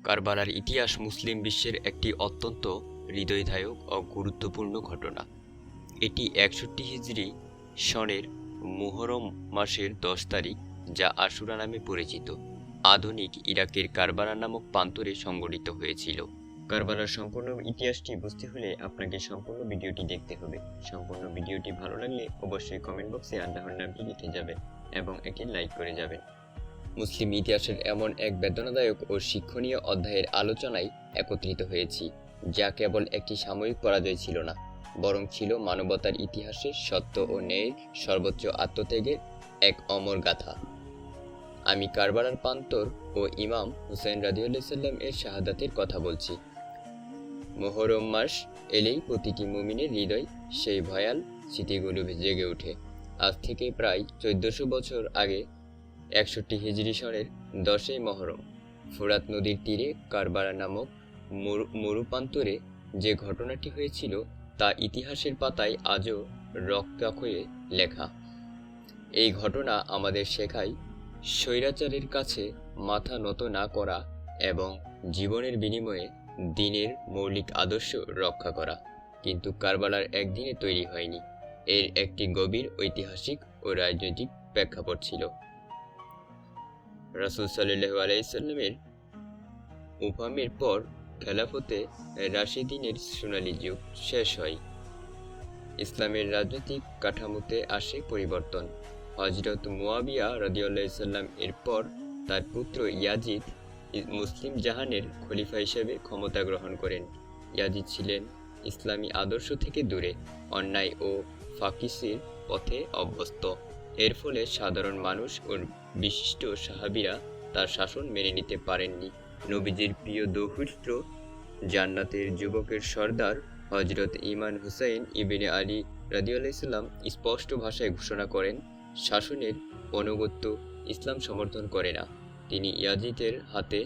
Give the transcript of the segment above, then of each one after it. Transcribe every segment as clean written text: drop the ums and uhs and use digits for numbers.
কারবালার ইতিহাস মুসলিম বিশ্বের একটি অত্যন্ত হৃদয়দায়ক ও গুরুত্বপূর্ণ ঘটনা। এটি ৬১ হিজরি সনের মুহররম মাসের ১০ তারিখ, যা আশুরা নামে পরিচিত, আধুনিক ইরাকের কারবালা নামক প্রান্তরে সংঘটিত হয়েছিল। কারবালার সম্পূর্ণ ইতিহাসটি বুঝতে হলে আপনাকে সম্পূর্ণ ভিডিওটি দেখতে হবে। সম্পূর্ণ ভিডিওটি ভালো লাগলে অবশ্যই কমেন্ট বক্সে আল্লাহর নামটি লিখে যাবেন এবং একটি লাইক করে যাবেন। মুসলিম ইতিহাসের এমন এক বেদনাদায়ক ও শিক্ষণীয় অধ্যায়ের আলোচনায় একত্রিত হয়েছি, যা কেবল একটি সাময়িক পরাজয় ছিল না, বরং ছিল মানবতার ইতিহাসে সত্য ও ন্যায়ের সর্বোচ্চ আত্মত্যাগের এক অমর গাথা। আমি কারবালার প্রান্তর ও ইমাম হুসাইন রাদিয়াল্লাহু সাল্লাম এর শাহাদাতের কথা বলছি। মুহররম মাস এলেই প্রতিটি মুমিনের হৃদয় সেই ভয়াল স্মৃতিগুলো জেগে ওঠে। আজ থেকে প্রায় ১৪০০ বছর আগে ৬১ হিজরি সনের ১০ই মুহররম ফুরাত নদীর তীরে কারবালা নামক মরুপ্রান্তরে যে ঘটনাটি হয়েছিল তা ইতিহাসের পাতায় আজও রক্তাক্ষরে লেখা। এই ঘটনা আমাদের শেখায় স্বৈরাচারের কাছে মাথা নত না করা এবং জীবনের বিনিময়ে দ্বীনের মৌলিক আদর্শ রক্ষা করা। কিন্তু কারবালার একদিনে তৈরি হয়নি, এর একটি গভীর ঐতিহাসিক ও রাজনৈতিক প্রেক্ষাপট ছিল। রাসূল সাল্লাল্লাহু আলাইহি সাল্লামের উফামের পর খেলাফতে রাশিদিনের সোনালী যুগ শেষ হয়। ইসলামের রাজনৈতিক কাঠামোতে আসে পরিবর্তন। হযরত মুয়াবিয়া রাদিয়াল্লাহু সাল্লাম এর পর তার পুত্র ইয়াজিদ মুসলিম জাহানের খলিফা হিসেবে ক্ষমতা গ্রহণ করেন। ইয়াজিদ ছিলেন ইসলামী আদর্শ থেকে দূরে, অন্যায় ও ফাকিসির পথে অভ্যস্ত। এর ফলে সাধারণ মানুষ ও বিশিষ্ট সাহাবীরা তার শাসন মেনে নিতে পারেননি। নবীজির প্রিয় দৌহিত্র জান্নাতের যুবকের সর্দার হযরত ইমাম হুসাইন ইবনে আলী রাদিয়াল্লাহু সাল্লাম স্পষ্ট ভাষায় ঘোষণা করেন, শাসনের আনুগত্য ইসলাম সমর্থন করে না। তিনি ইয়াজিদের হাতে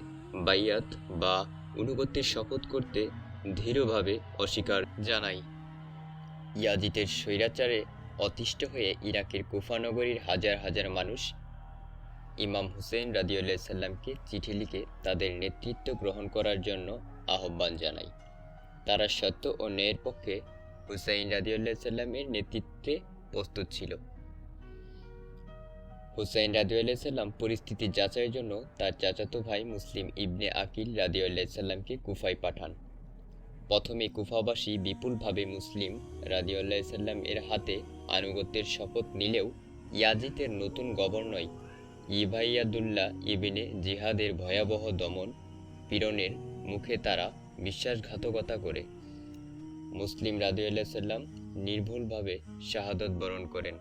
বাইয়াত বা আনুগত্যের শপথ করতে দৃঢ়ভাবে অস্বীকার জানায়। ইয়াজিদের স্বৈরাচারে অতিষ্ঠ হয়ে ইরাকের কুফা নগরীর হাজার হাজার মানুষ ইমাম হুসাইন রাদিয়াল্লাহু সাল্লামকে চিঠি লিখে তাদের নেতৃত্ব গ্রহণ করার জন্য আহ্বান জানায়। তারা সত্য ও ন্যায়ের পক্ষে হুসাইন রাদিয়াল্লাহু সাল্লামের নেতৃত্বে প্রস্তুত ছিল। হুসাইন রাদিয়াল্লাহু সাল্লাম পরিস্থিতি যাচাইয়ের জন্য তার চাচাতো ভাই মুসলিম ইবনে আকিল রাদিয়াল্লাহু সাল্লামকে কুফায় পাঠান। প্রথমে কুফাবাসী বিপুলভাবে মুসলিম রাদিয়াল্লাহু সাল্লাম এর হাতে আনুগত্যের শপথ নিলেও ইয়াজিদের নতুন গভর্নর ইবাইয়াদুল্লাহ ইবনে জিহাদের ভয়াবহ দমন পীড়নের মুখে তারা বিশ্বাসঘাতকতা করে মুসলিম রাদিয়াল্লাহু সাল্লাম নির্ভুলভাবে শাহাদত বরণ করেন।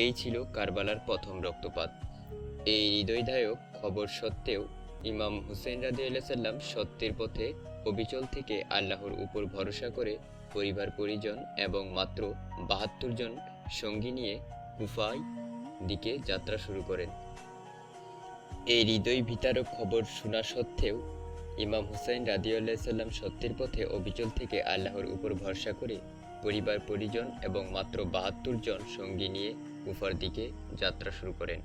এই ছিল কারবালার প্রথম রক্তপাত। এই হৃদয়দায়ক খবর সত্ত্বেও ইমাম হুসাইন রাদিয়াল্লাহু সাল্লাম সত্যের পথে অবিচল থেকে আল্লাহর উপর ভরসা করে পরিবার পরিজন এবং মাত্র ৭২ জন সঙ্গী নিয়ে কুফায় দিকে যাত্রা শুরু করেন। এই হৃদয় বিতারক খবর শোনা সত্ত্বেও ইমাম হুসাইন রাদিয়াল্লাহু সাল্লাম সত্যের পথে অবিচল থেকে আল্লাহর উপর ভরসা করে পরিবার পরিজন এবং মাত্র ৭২ জন সঙ্গী নিয়ে কুফার দিকে যাত্রা শুরু করেন।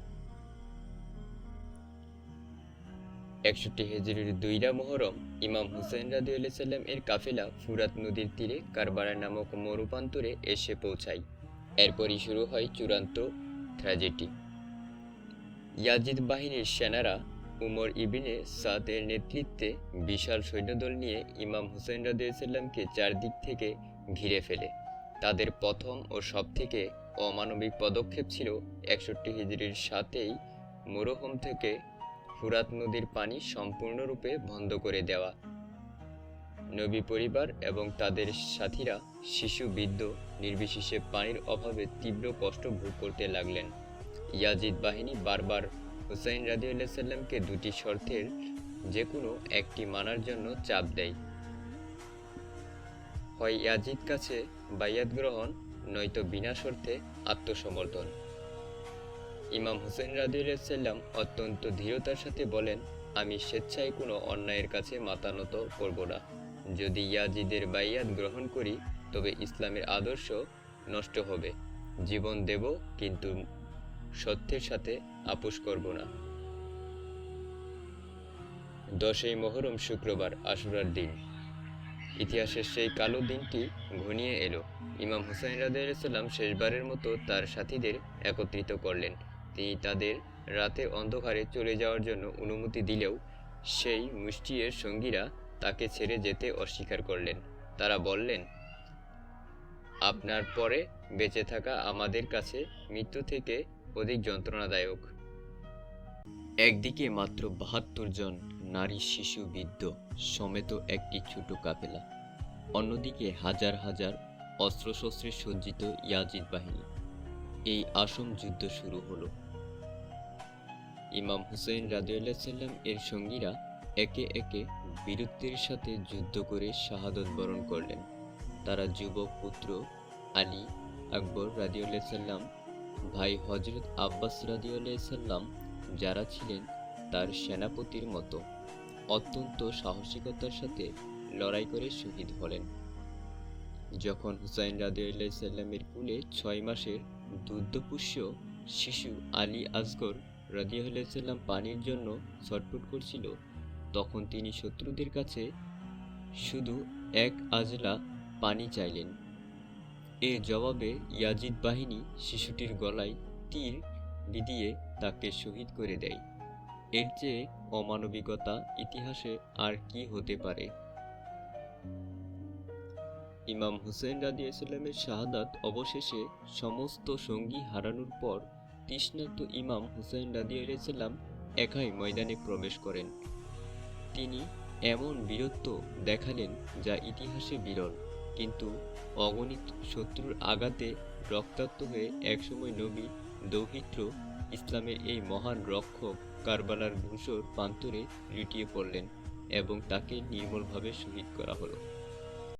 ৬১ হিজরির ২ মুহররম ইমাম হুসাইন রাদিয়াল্লাহু সাল্লাম এর কাফেলা ফুরাত নদীর তীরে কারবালা নামক মরুপ্রান্তরে এসে পৌঁছায়। এরপরই শুরু হয় চূড়ান্ত ট্র্যাজেডি। ইয়াজিদ বাহিনীর সেনারা উমর ইবনে সাদ এর নেতৃত্বে বিশাল সৈন্যদল নিয়ে ইমাম হুসাইন রাদিয়াল্লাহু সাল্লামকে চারদিক থেকে ঘিরে ফেলে। তাদের প্রথম ও সবথেকে অমানবিক পদক্ষেপ ছিল ৬১ হিজরির ৭ই মুহররম থেকে ফুরাত নদীর পানি সম্পূর্ণরূপে বন্ধ করে দেওয়া। নবী পরিবার এবং তাদের সাথীরা শিশু বৃদ্ধ নির্বিশেষে পানির অভাবে তীব্র কষ্ট ভোগ করতে লাগলেন। ইয়াজিদ বাহিনী বারবার হুসাইন রাদিয়াল্লাহু সাল্লামকে দুটি শর্তের যে কোনো একটি মানার জন্য চাপ দেয়, হয় ইয়াজিদ কাছে বাইয়াত গ্রহণ, নয়তো বিনা শর্তে আত্মসমর্পণ। ইমাম হুসাইন রাদিয়াল্লাহু সাল্লাম অত্যন্ত দৃঢ়তার সাথে বলেন, আমি স্বেচ্ছায় কোনো অন্যায়ের কাছে মাথা নত করব না। যদি ইয়াজিদের বাইয়াত গ্রহণ করি তবে ইসলামের আদর্শ নষ্ট হবে। জীবন দেব, কিন্তু সত্যের সাথে আপোষ করব না। 10ই মুহররম শুক্রবার আশুরার দিন। ইতিহাসের সেই কালো দিনটি ঘনিয়ে এলো। ইমাম হুসাইন রাদিয়াল্লাহু সাল্লাম শেষবারের মতো তার সাথীদের একত্রিত করলেন। তিনি তাদের রাতের অন্ধকারে চলে যাওয়ার জন্য অনুমতি দিলেও সেই মুষ্টিয়ের সঙ্গীরা তাকে ছেড়ে যেতে অস্বীকার করলেন। তারা বললেন, আপনার পরে বেঁচে থাকা আমাদের কাছে মৃত্যু থেকে অধিক যন্ত্রণাদায়ক। একদিকে মাত্র ৭২ জন নারী, শিশু, বৃদ্ধ সমেত একটি ছোট কাফেলা, অন্যদিকে হাজার হাজার অস্ত্রশস্ত্রে সজ্জিত ইয়াজিদ বাহিনী। এই আসম যুদ্ধ শুরু হলো। ইমাম হুসাইন রাদিয়াল্লাহু সাল্লাম এর সঙ্গীরা একে একে বীরত্বের সাথে যুদ্ধ করে শাহাদত বরণ করলেন। তারা যুবক পুত্র আলী আকবর রাদিয়াল্লাহু সাল্লাম, ভাই হযরত আব্বাস রাদিয়াল্লাহু সাল্লাম, যারা ছিলেন তার সেনাপতির মতো, অত্যন্ত সাহসিকতার সাথে লড়াই করে শহীদ হলেন। যখন হুসাইন রাদিয়াল্লাহু সাল্লামের কুলে 6 মাসের দুগ্ধপোষ্য শিশু আলী আসগর রাদিয়াল্লাহু সাল্লাম পানির জন্য ছটফট করছিল, তখন তিনি শত্রুদের কাছে শুধু এক আজলা পানি চাইলেন। এর জবাবে ইয়াজিদ বাহিনী শিশুটির গলায় তীর বিধিয়ে তাকে শহীদ করে দেয়। এর চেয়ে অমানবিকতা ইতিহাসে আর কি হতে পারে? ইমাম হুসাইন রাদিয়াল্লাহু সাল্লামের শাহাদাত অবশেষে সমস্ত সঙ্গী হারানোর পর তৃষ্ণার্ত ইমাম হুসাইন রাদিয়াল্লাহু সাল্লাম একাই ময়দানে প্রবেশ করেন। তিনি এমন বীরত্ব দেখালেন যা ইতিহাসে বিরল, কিন্তু অগণিত শত্রুর আঘাতে রক্তাক্ত হয়ে একসময় নবী দৌহিত্র ইসলামের এই মহান রক্ষক কারবালার ধূসর প্রান্তরে লুটিয়ে পড়লেন এবং তাকে নির্মমভাবে শহীদ করা হলো।